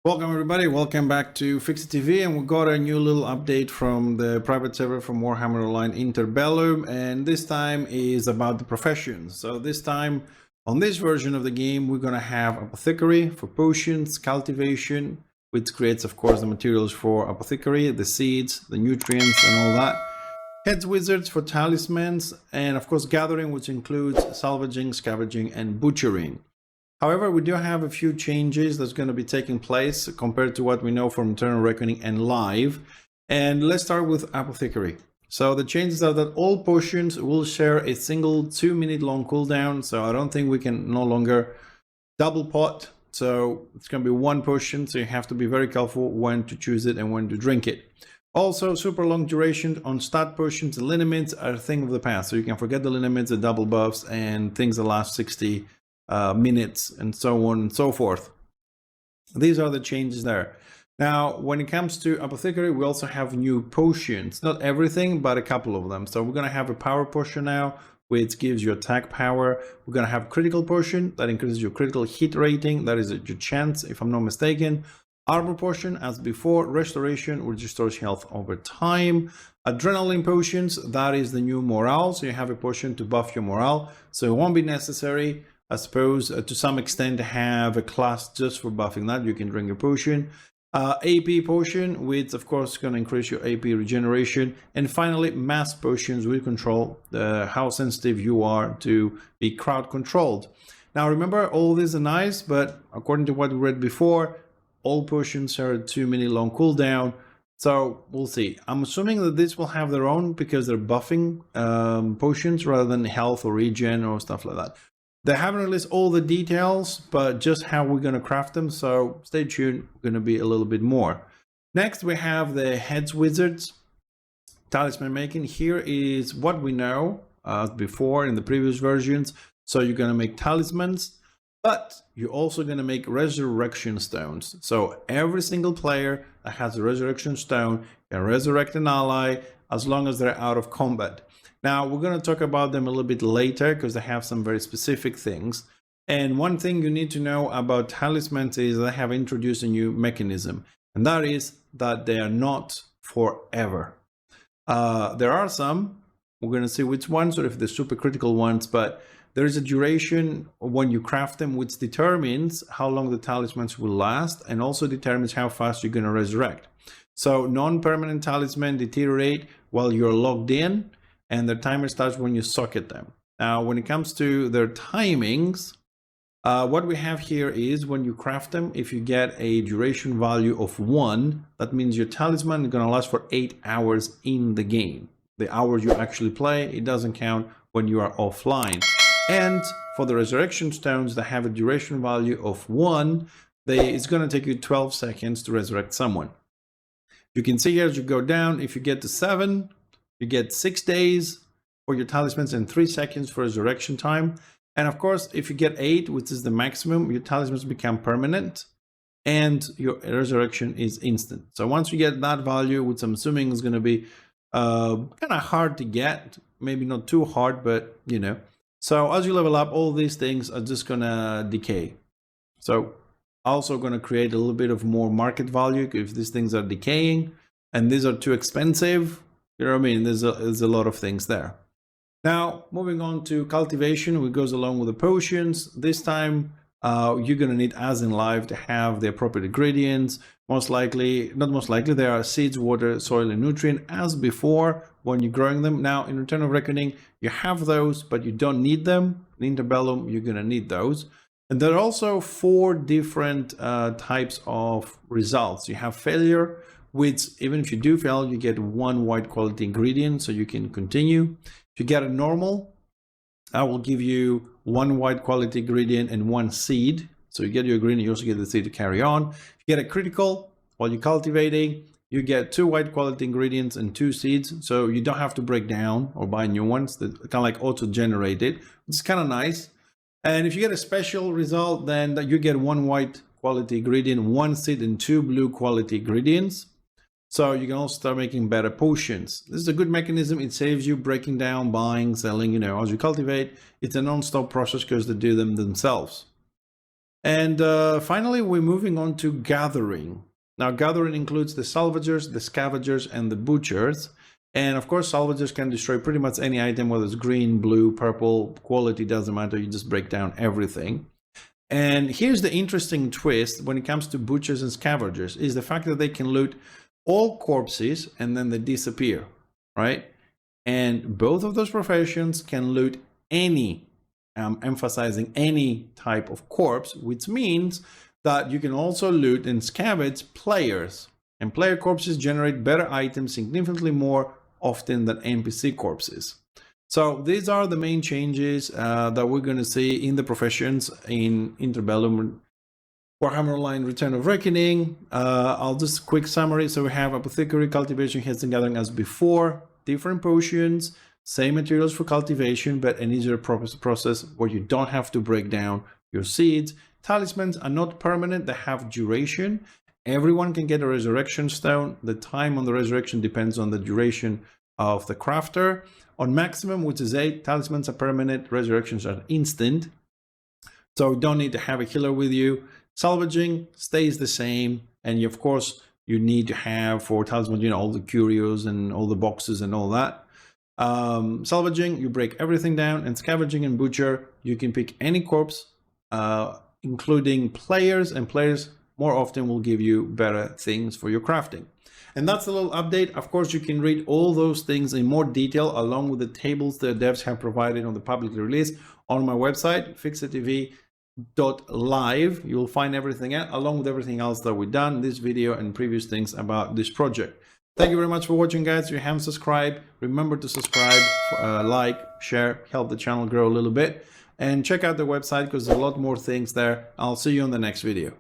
Welcome everybody, welcome back to Fixit TV, and we got a new little update from the private server from Warhammer Online Interbellum, and this time is about the professions. So this time on this version of the game we're gonna have apothecary for potions, cultivation, which creates of course the materials for apothecary, the seeds, the nutrients and all that. Heads wizards for talismans, and of course gathering, which includes salvaging, scavenging and butchering. However, we do have a few changes that's going to be taking place compared to what we know from Eternal Reckoning and live. And let's start with apothecary. So the changes are that all potions will share a single 2-minute long cooldown. So I don't think we can no longer double pot. So it's going to be one potion. So you have to be very careful when to choose it and when to drink it. Also, super long duration on stat potions and liniments are a thing of the past. So you can forget the liniments, the double buffs, and things that last 60 minutes and so on and so forth. These are the changes there. Now when it comes to apothecary, we also have new potions, not everything but a couple of them. So we're going to have a power potion now, which gives you attack power. We're going to have critical potion that increases your critical hit rating, that is your chance if I'm not mistaken. Armor potion as before, restoration, which restores health over time. Adrenaline potions, that is the new morale, so you have a potion to buff your morale, so it won't be necessary, I suppose, to some extent, to have a class just for buffing that. You can drink a potion. AP potion, which of course is going to increase your AP regeneration. And finally, mass potions will control how sensitive you are to be crowd controlled. Now remember, all these are nice, but according to what we read before, all potions are a 2-minute long cooldown. So we'll see. I'm assuming that this will have their own because they're buffing potions rather than health or regen or stuff like that. They haven't released all the details, but just how we're going to craft them, so stay tuned. We're going to be a little bit more. Next, we have the heads wizards, talisman making. Here is what we know as before in the previous versions. So you're going to make talismans, but you're also going to make resurrection stones. So every single player that has a resurrection stone can resurrect an ally as long as they're out of combat. Now, we're going to talk about them a little bit later because they have some very specific things. And one thing you need to know about talismans is they have introduced a new mechanism, and that is that they are not forever. There are some, we're going to see which ones, or if they're super critical ones, but there is a duration when you craft them which determines how long the talismans will last and also determines how fast you're going to resurrect. So non-permanent talismans deteriorate while you're logged in, and their timer starts when you socket them. Now, when it comes to their timings, what we have here is when you craft them, if you get a duration value of 1, that means your talisman is going to last for 8 hours in the game. The hours you actually play, it doesn't count when you are offline. And for the resurrection stones that have a duration value of 1, it's going to take you 12 seconds to resurrect someone. You can see here as you go down, if you get to 7, you get 6 days for your talismans and 3 seconds for resurrection time. And of course, if you get 8, which is the maximum, your talismans become permanent and your resurrection is instant. So once you get that value, which I'm assuming is going to be kind of hard to get, maybe not too hard, but you know. So as you level up, all these things are just going to decay. So also going to create a little bit of more market value if these things are decaying and these are too expensive. You know what I mean? There's a lot of things there. Now, moving on to cultivation, which goes along with the potions. This time, you're going to need, as in live, to have the appropriate ingredients. Most likely, not most likely, there are seeds, water, soil, and nutrient, as before when you're growing them. Now, in Return of Reckoning, you have those, but you don't need them. In Interbellum, you're going to need those. And there are also 4 different types of results. You have failure, which even if you do fail, you get 1 white quality ingredient, so you can continue. If you get a normal, I will give you 1 white quality ingredient and 1 seed. So you get your ingredient, you also get the seed to carry on. If you get a critical while you're cultivating, you get 2 white quality ingredients and 2 seeds. So you don't have to break down or buy new ones. That kind of like auto-generated, which is kind of nice. And if you get a special result, then you get 1 white quality ingredient, 1 seed, and 2 blue quality ingredients. So you can also start making better potions. This is a good mechanism. It saves you breaking down, buying, selling, you know, as you cultivate. It's a non-stop process because they do them themselves. And finally, we're moving on to gathering. Now, gathering includes the salvagers, the scavengers, and the butchers. And of course, salvagers can destroy pretty much any item, whether it's green, blue, purple, quality doesn't matter. You just break down everything. And here's the interesting twist when it comes to butchers and scavengers is the fact that they can loot all corpses and then they disappear, right? And both of those professions can loot any, emphasizing any type of corpse, which means that you can also loot and scavenge players. And player corpses generate better items significantly more often than NPC corpses. So these are the main changes that we're going to see in the professions in Interbellum Warhammer Online Return of Reckoning. I'll just quick summary. So we have apothecary, cultivation, heads and gathering as before, different potions, same materials for cultivation, but an easier process where you don't have to break down your seeds. Talismans are not permanent, they have duration. Everyone can get a resurrection stone. The time on the resurrection depends on the duration of the crafter. On maximum, which is 8, talismans are permanent, resurrections are instant. So you don't need to have a healer with you. Salvaging stays the same. And of course, you need to have for talismans, you know, all the curios and all the boxes and all that. Salvaging, you break everything down. And scavenging and butcher, you can pick any corpse, including players, and players more often will give you better things for your crafting. And that's a little update. Of course, you can read all those things in more detail along with the tables the devs have provided on the public release on my website, fixitv.live. You'll find everything out along with everything else that we've done, this video and previous things about this project. Thank you very much for watching, guys. If you haven't subscribed, remember to subscribe, like, share, help the channel grow a little bit. And check out the website because there's a lot more things there. I'll see you on the next video.